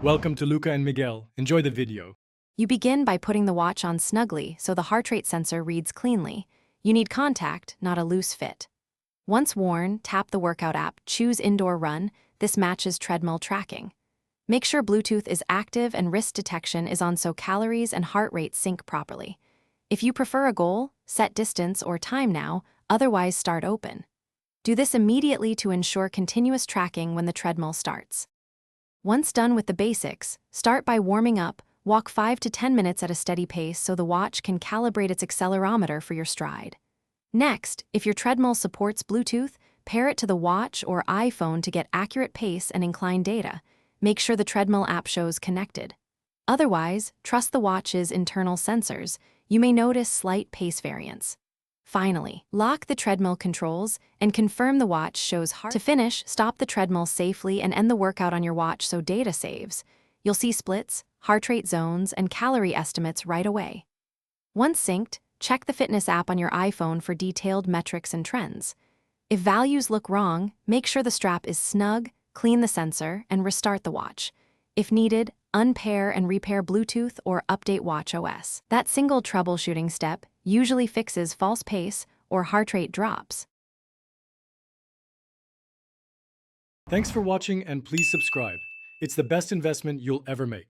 Welcome to Luca and Miguel. Enjoy the video. You begin by putting the watch on snugly so the heart rate sensor reads cleanly. You need contact, not a loose fit. Once worn, tap the workout app, choose Indoor Run. This matches treadmill tracking. Make sure Bluetooth is active and wrist detection is on so calories and heart rate sync properly. If you prefer a goal, set distance or time now, otherwise start open. Do this immediately to ensure continuous tracking when the treadmill starts. Once done with the basics, start by warming up. Walk 5 to 10 minutes at a steady pace so the watch can calibrate its accelerometer for your stride. Next, if your treadmill supports Bluetooth, pair it to the watch or iPhone to get accurate pace and incline data. Make sure the treadmill app shows connected. Otherwise, trust the watch's internal sensors. You may notice slight pace variance. Finally, lock the treadmill controls and confirm the watch shows heart. To finish, stop the treadmill safely and end the workout on your watch so data saves. You'll see splits, heart rate zones, and calorie estimates right away. Once synced, check the fitness app on your iPhone for detailed metrics and trends. If values look wrong, make sure the strap is snug, clean the sensor, and restart the watch. If needed, unpair and repair Bluetooth or update watchOS. That single troubleshooting step usually fixes false pace or heart rate drops. Thanks for watching and please subscribe. It's the best investment you'll ever make.